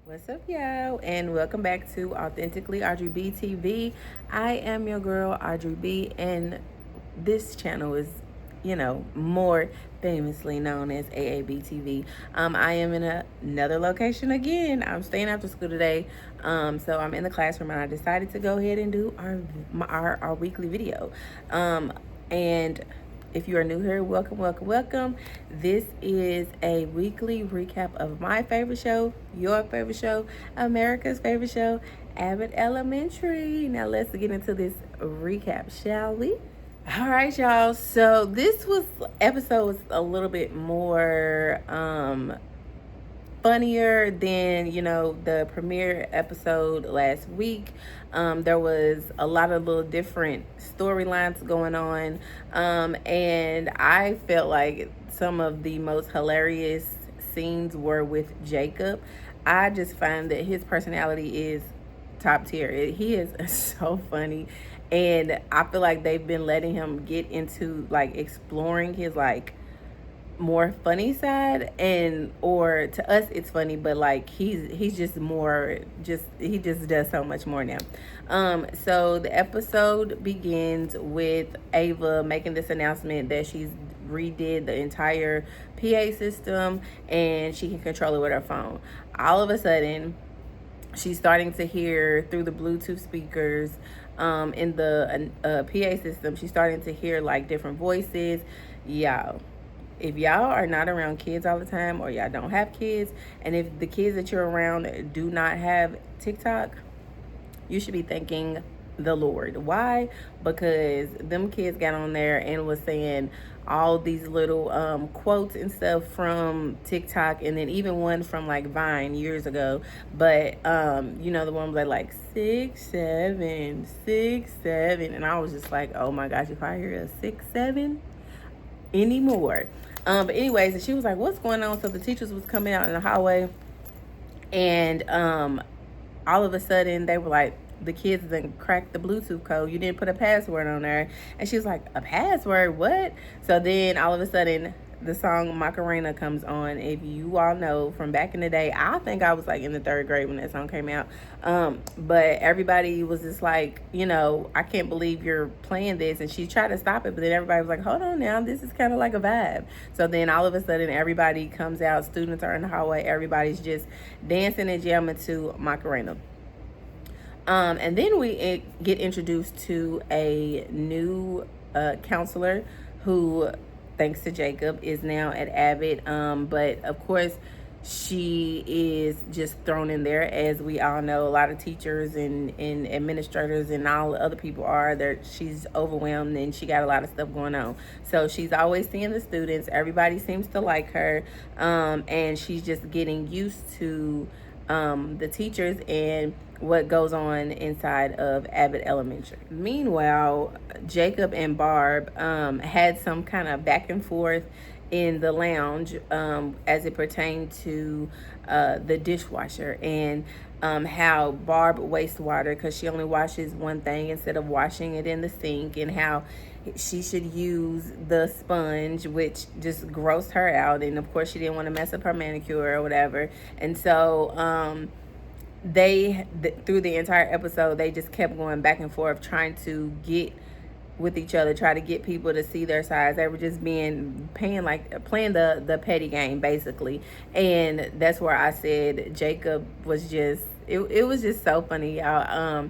What's up, y'all? And welcome back to Authentically Audrey B TV. I am your girl, Audrey B, and this channel is, more famously known as AAB TV. I am in another location again. I'm staying after school today, so I'm in the classroom, and I decided to go ahead and do our weekly video. And if you are new here, welcome, welcome, welcome. This is a weekly recap of my favorite show, your favorite show, America's favorite show, Abbott Elementary. Now let's get into this recap, shall we? All right, y'all. So this episode was a little bit more funnier than the premiere episode last week. There was a lot of little different storylines going on, and I felt like some of the most hilarious scenes were with Jacob. I just find that his personality is top tier. He is so funny, and I feel like they've been letting him get into like exploring his like more funny side, and or to us it's funny, but like he's just more, just he just does so much more now. So the episode begins with Ava making this announcement that she's redid the entire PA system and she can control it with her phone. All of a sudden she's starting to hear through the Bluetooth speakers in the PA system. She's starting to hear like different voices. Y'all, if y'all are not around kids all the time, or y'all don't have kids, and if the kids that you're around do not have TikTok, you should be thanking the Lord. Why? Because them kids got on there and was saying all these little quotes and stuff from TikTok, and then even one from like Vine years ago. But the one was like 6'7", 6'7", and I was just like, oh my gosh, if I hear a 6'7" anymore. But anyways, and she was like, what's going on? So the teachers was coming out in the hallway, and all of a sudden they were like, the kids then cracked the Bluetooth code. You didn't put a password on there. And she was like, a password? What? So then all of a sudden the song Macarena comes on. If you all know from back in the day, I think I was like in the 3rd grade when that song came out. But everybody was just like, I can't believe you're playing this. And she tried to stop it, but then everybody was like, hold on now, this is kind of like a vibe. So then all of a sudden everybody comes out, students are in the hallway, everybody's just dancing and jamming to Macarena. And then we get introduced to a new counselor who, thanks to Jacob, is now at Abbott. But of course, she is just thrown in there. As we all know, a lot of teachers and administrators and all other people are there. She's overwhelmed and she got a lot of stuff going on. So she's always seeing the students. Everybody seems to like her. And she's just getting used to the teachers and what goes on inside of Abbott Elementary. Meanwhile, Jacob and Barb had some kind of back and forth in the lounge as it pertained to the dishwasher, and how Barb wastes water because she only washes one thing instead of washing it in the sink, and how she should use the sponge, which just grossed her out. And of course she didn't want to mess up her manicure or whatever. And so through the entire episode, they just kept going back and forth trying to get with each other, try to get people to see their sides. They were just playing the petty game basically. And that's where I said Jacob was just, it was just so funny, y'all.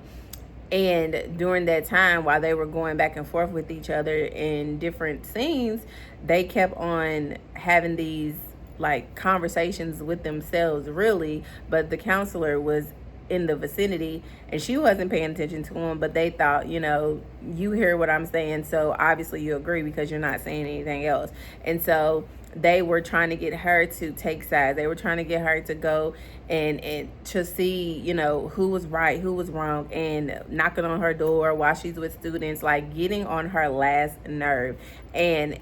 And during that time, while they were going back and forth with each other in different scenes, they kept on having these like conversations with themselves, really. But the counselor was in the vicinity and she wasn't paying attention to him, but they thought, you hear what I'm saying, so obviously you agree because you're not saying anything else. And so they were trying to get her to take sides. They were trying to get her to go and to see, who was right, who was wrong, and knocking on her door while she's with students, like getting on her last nerve. And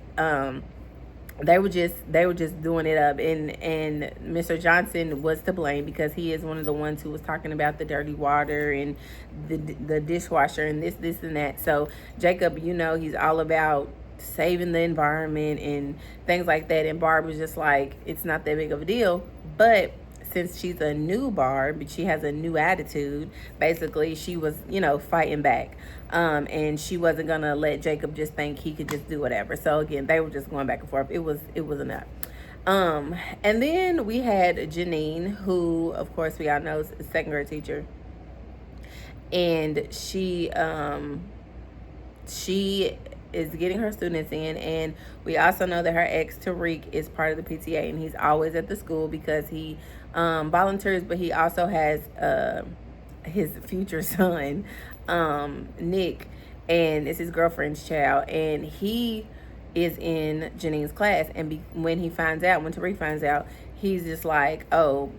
they were just doing it up, and Mr. Johnson was to blame because he is one of the ones who was talking about the dirty water and the dishwasher and this and that. So Jacob, he's all about saving the environment and things like that, and Barb was just like, it's not that big of a deal. But since she's a new Barb, she has a new attitude. Basically, she was, fighting back. And she wasn't gonna let Jacob just think he could just do whatever. So again, they were just going back and forth. It was enough. And then we had Janine, who of course we all know is a second grade teacher. And she is getting her students in, and we also know that her ex Tariq is part of the PTA, and he's always at the school because he volunteers, but he also has his future son, Nick, and it's his girlfriend's child, and he is in Janine's class. And when Tariq finds out, he's just like, oh,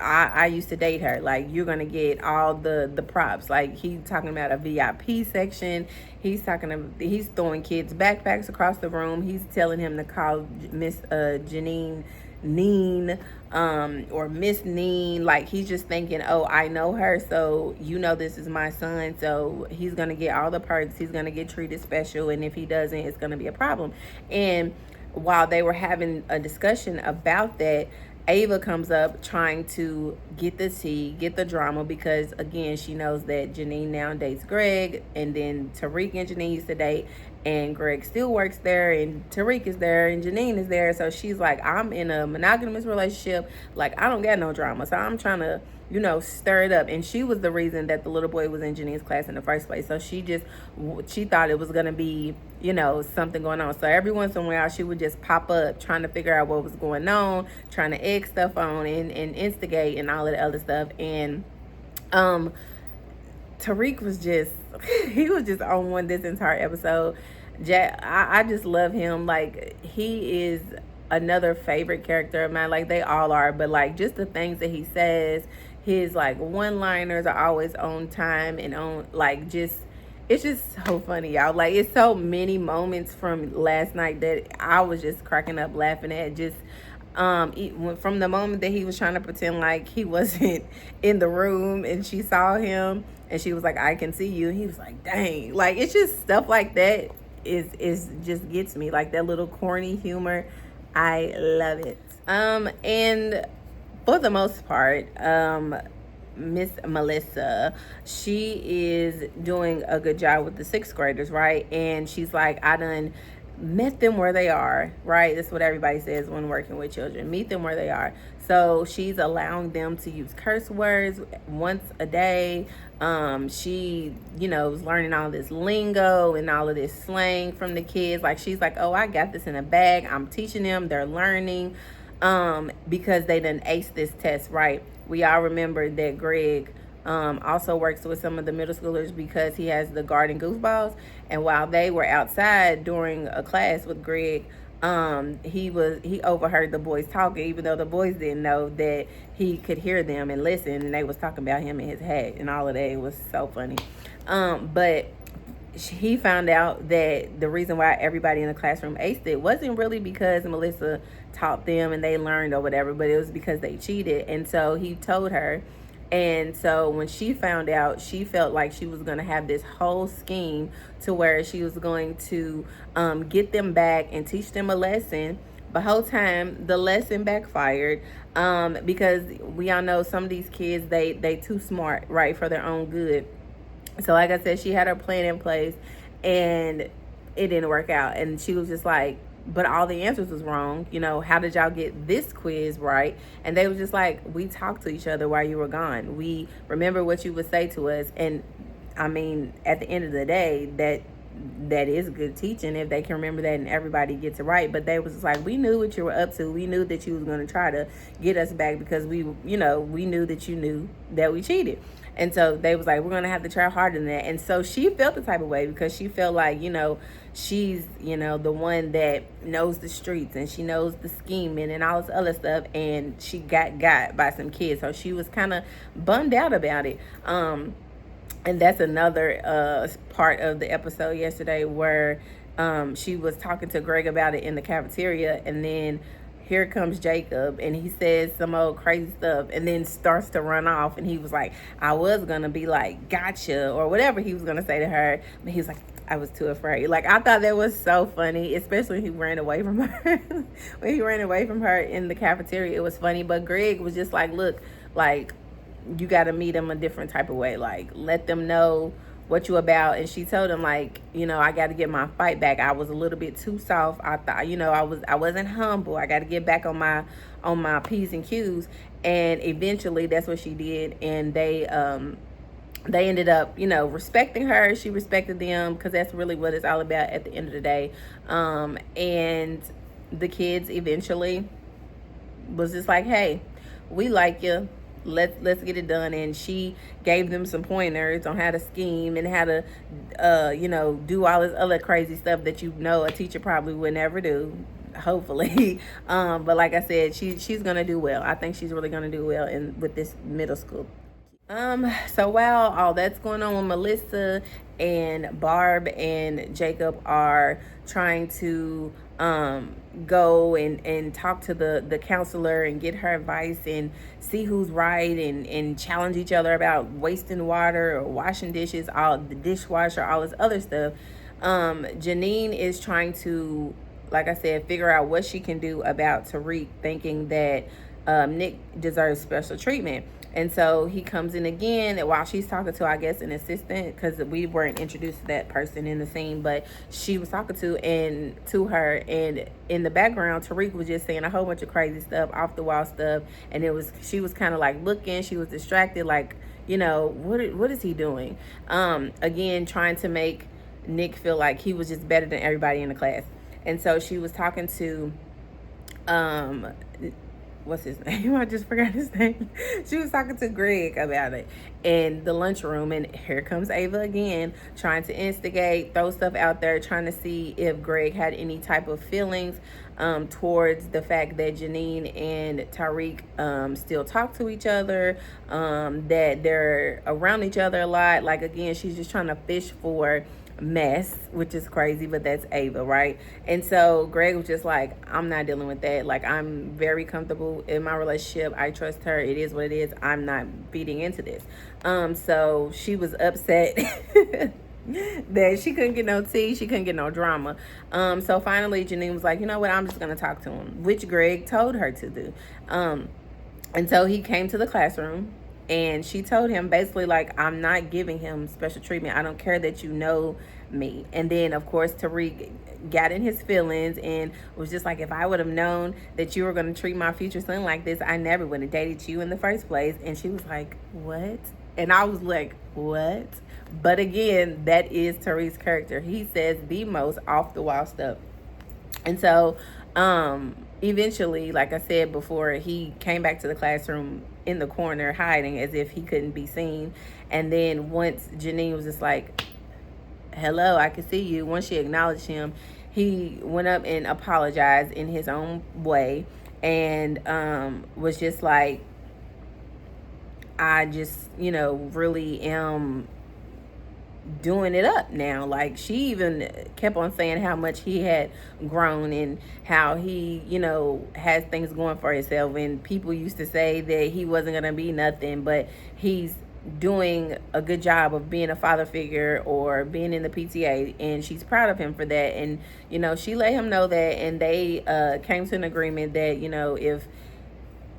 I used to date her. Like, you're going to get all the props. Like, he's talking about a VIP section. He's throwing kids' backpacks across the room. He's telling him to call Miss Janine Neen, or Miss Neen. Like, he's just thinking, oh, I know her, so this is my son, so he's going to get all the perks. He's going to get treated special, and if he doesn't, it's going to be a problem. And while they were having a discussion about that, Ava comes up trying to get the tea, get the drama, because again, she knows that Janine now dates Greg, and then Tariq and Janine used to date, and Greg still works there, and Tariq is there, and Janine is there. So she's like, I'm in a monogamous relationship. Like, I don't got no drama. So I'm trying to, stir it up. And she was the reason that the little boy was in Janine's class in the first place. So she thought it was going to be, something going on. So every once in a while, she would just pop up trying to figure out what was going on, trying to egg stuff on and instigate and all of the other stuff. And Tariq was he was just on one this entire episode. I just love him. Like, he is another favorite character of mine. Like, they all are, but like, just the things that he says, his like one-liners are always on time and on, like, it's just so funny, y'all. Like, it's so many moments from last night that I was just cracking up laughing at. Just from the moment that he was trying to pretend like he wasn't in the room, and she saw him and she was like, I can see you, and he was like, dang. Like, it's just stuff like that is just gets me. Like, that little corny humor, I love it. And for the most part, Miss Melissa, she is doing a good job with the sixth graders, right? And she's like, I done met them where they are, right? That's what everybody says when working with children. Meet them where they are. So she's allowing them to use curse words once a day. She, was learning all this lingo and all of this slang from the kids. Like, she's like, oh, I got this in a bag. I'm teaching them. They're learning because they done aced this test, right? We all remember that Greg also works with some of the middle schoolers because he has the garden goofballs. And while they were outside during a class with Greg, he overheard the boys talking, even though the boys didn't know that he could hear them and listen, and they was talking about him and his hat and all of that. It was so funny. But he found out that the reason why everybody in the classroom aced it wasn't really because Melissa taught them and they learned or whatever, but it was because they cheated. And so he told her. And so when she found out, she felt like she was going to have this whole scheme to where she was going to get them back and teach them a lesson. The whole time, the lesson backfired because we all know some of these kids, they too smart, right, for their own good. So like I said, she had her plan in place and it didn't work out. And she was just like, but all the answers was wrong. How did y'all get this quiz right? And they was just like, we talked to each other while you were gone. We remember what you would say to us. And I mean, at the end of the day, that is good teaching if they can remember that and everybody gets it right. But they was just like, we knew what you were up to. We knew that you was going to try to get us back because we knew that you knew that we cheated. And so they was like, we're going to have to try harder than that. And so she felt the type of way because she felt like, she's, the one that knows the streets and she knows the scheming and all this other stuff. And she got by some kids. So she was kind of bummed out about it. And that's another part of the episode yesterday where she was talking to Greg about it in the cafeteria. And then here comes Jacob and he says some old crazy stuff and then starts to run off. And he was like, I was going to be like, gotcha, or whatever he was going to say to her. But he was like, I was too afraid. Like, I thought that was so funny, especially when he ran away from her. When he ran away from her in the cafeteria, it was funny. But Greg was just like, look, like, you got to meet them a different type of way. Like, let them know what you about. And she told him, like, I got to get my fight back. I was a little bit too soft. I thought, I wasn't humble. I got to get back on my P's and Q's. And eventually that's what she did. And they ended up, respecting her. She respected them, because that's really what it's all about at the end of the day. And the kids eventually was just like, hey, we like you. Let's get it done. And she gave them some pointers on how to scheme and how to do all this other crazy stuff that a teacher probably would never do, hopefully. But like I said, she's gonna do well. I think she's really gonna do well with this middle school. So while all that's going on with Melissa, and Barb and Jacob are trying to go and talk to the counselor and get her advice and see who's right, and challenge each other about wasting water or washing dishes, all the dishwasher, all this other stuff, Janine is trying to, like I said, figure out what she can do about Tariq thinking that Nick deserves special treatment. And so he comes in again while she's talking to, I guess, an assistant, because we weren't introduced to that person in the scene, but she was talking to her, and in the background, Tariq was just saying a whole bunch of crazy stuff, off the wall stuff, and she was kind of like looking, she was distracted, like, what is he doing? Again, trying to make Nick feel like he was just better than everybody in the class. And so she was talking to what's his name? I just forgot his name. She was talking to Greg about it in the lunchroom, and here comes Ava again, trying to instigate, throw stuff out there, trying to see if Greg had any type of feelings towards the fact that Janine and Tariq still talk to each other, that they're around each other a lot. Like, again, she's just trying to fish for mess, which is crazy, but that's Ava, right? And so Greg was just like, I'm not dealing with that. Like, I'm very comfortable in my relationship. I trust her. It is what it is. I'm not feeding into this. So she was upset that she couldn't get no tea, she couldn't get no drama. So finally Janine was like, you know what, I'm just gonna talk to him, which Greg told her to do. And so he came to the classroom, and she told him basically, like, I'm not giving him special treatment. I don't care that you know me. And then, of course, Tariq got in his feelings and was just like, if I would have known that you were going to treat my future son like this, I never would have dated you in the first place. And she was like, what? And I was like, what? But again, that is Tariq's character. He says the most off the wall stuff. And so eventually, like I said before, he came back to the classroom in the corner hiding as if he couldn't be seen. And then once Janine was just like, hello, I can see you, once she acknowledged him, he went up and apologized in his own way, and was just like, I just, really am doing it up now. Like, she even kept on saying how much he had grown and how he, has things going for himself. And people used to say that he wasn't going to be nothing, but he's doing a good job of being a father figure or being in the PTA, and she's proud of him for that. And, she let him know that, and they came to an agreement that,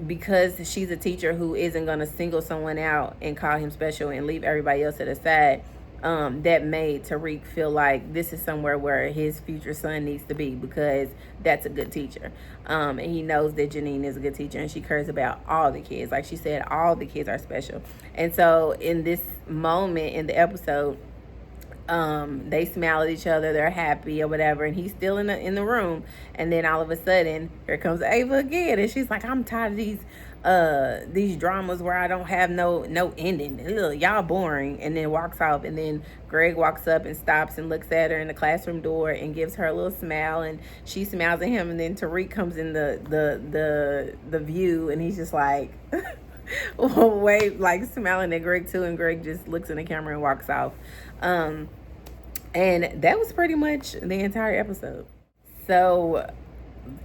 because she's a teacher who isn't going to single someone out and call him special and leave everybody else to the side, that made Tariq feel like this is somewhere where his future son needs to be, because that's a good teacher. And he knows that Janine is a good teacher, and she cares about all the kids. Like she said, all the kids are special. And so in this moment in the episode, they smile at each other, they're happy or whatever, and he's still in the room. And then all of a sudden, here comes Ava again, and she's like, I'm tired of these dramas where I don't have no ending. Ugh, y'all boring. And then walks off. And then Greg walks up and stops and looks at her in the classroom door and gives her a little smile, and she smiles at him. And then Tariq comes in the view, and he's just like wave, like smiling at Greg too, and Greg just looks in the camera and walks off. And that was pretty much the entire episode. So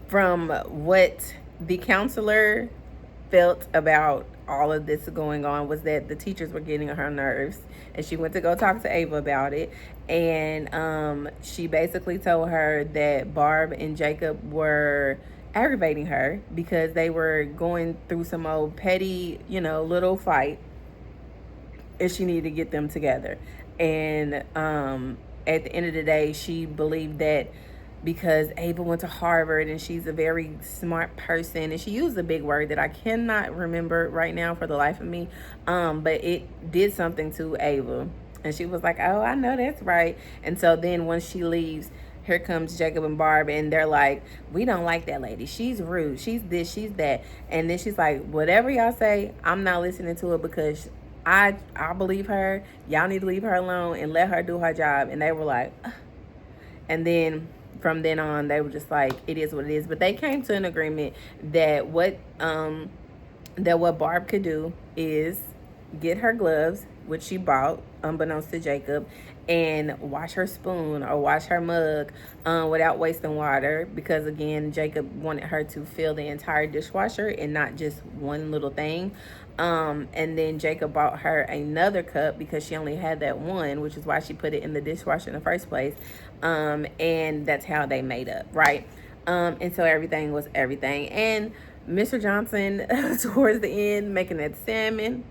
from what the counselor felt about all of this going on was that the teachers were getting on her nerves, and she went to go talk to Ava about it. And she basically told her that Barb and Jacob were aggravating her because they were going through some old petty, little fight, and she needed to get them together. And at the end of the day, she believed that because Ava went to Harvard and she's a very smart person, and she used a big word that I cannot remember right now for the life of me, but it did something to Ava, and she was like, oh, I know that's right. And so then once she leaves, here comes Jacob and Barb, and they're like, we don't like that lady, she's rude, she's this, she's that. And then she's like, whatever y'all say, I'm not listening to it, because I believe her. Y'all need to leave her alone and let her do her job. And they were like, ugh. And then from then on, they were just like, it is what it is. But they came to an agreement that what Barb could do is get her gloves, which she bought unbeknownst to Jacob, and wash her spoon or wash her mug without wasting water, because again, Jacob wanted her to fill the entire dishwasher and not just one little thing. And then Jacob bought her another cup because she only had that one, which is why she put it in the dishwasher in the first place. And that's how they made up, right? And so everything was everything. And Mr. Johnson, towards the end, making that salmon.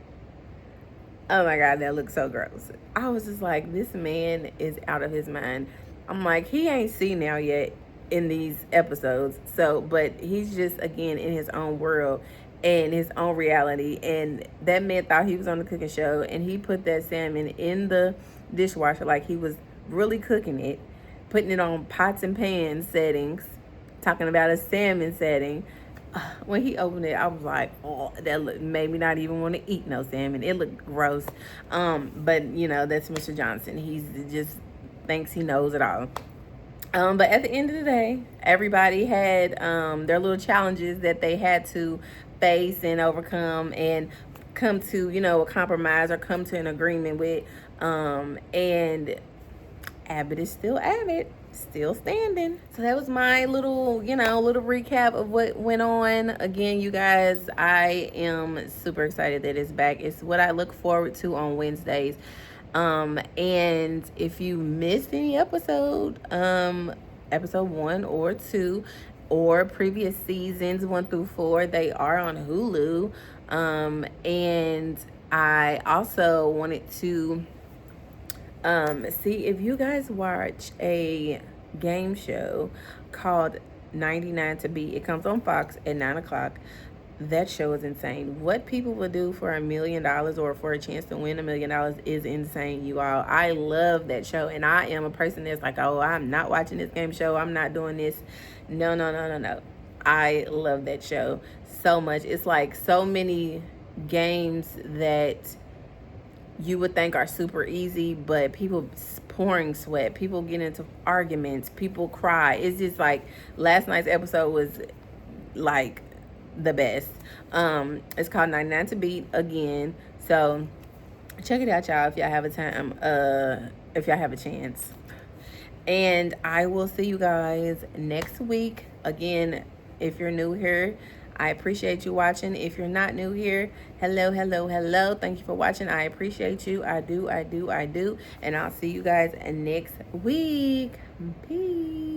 Oh my God, that looks so gross. I was just like, this man is out of his mind. I'm like, he ain't senile yet in these episodes. So, but he's just, again, in his own world and his own reality. And that man thought he was on the cooking show, and he put that salmon in the dishwasher like he was really cooking it, putting it on pots and pans settings, talking about a salmon setting. When he opened it, I was like, oh, that made me not even want to eat no salmon. It looked gross. But that's Mr. Johnson. He's just thinks he knows it all. But at the end of the day, everybody had their little challenges that they had to face and overcome and come to, a compromise or come to an agreement with. And Abbott is still Abbott, still standing. So that was my little recap of what went on. Again, you guys, I am super excited that it's back. It's what I look forward to on Wednesdays. And if you missed any episode 1 or 2 or previous seasons 1 through 4, they are on Hulu. And I also wanted to see if you guys watch a game show called 99 to Beat. It comes on Fox at 9 o'clock. That show is insane. What people would do for $1 million or for a chance to win $1 million is insane, you all. I love that show, and I am a person that's like, oh, I'm not watching this game show, I'm not doing this. No. I love that show so much. It's like so many games that you would think are super easy, but people pouring sweat, people get into arguments, people cry. It's just like last night's episode was like the best. It's called 99 to Beat again. So check it out, y'all, if y'all have a time, if y'all have a chance. And I will see you guys next week. Again, if you're new here, I appreciate you watching. If you're not new here, hello. Thank you for watching. I appreciate you. I do. And I'll see you guys next week. Peace.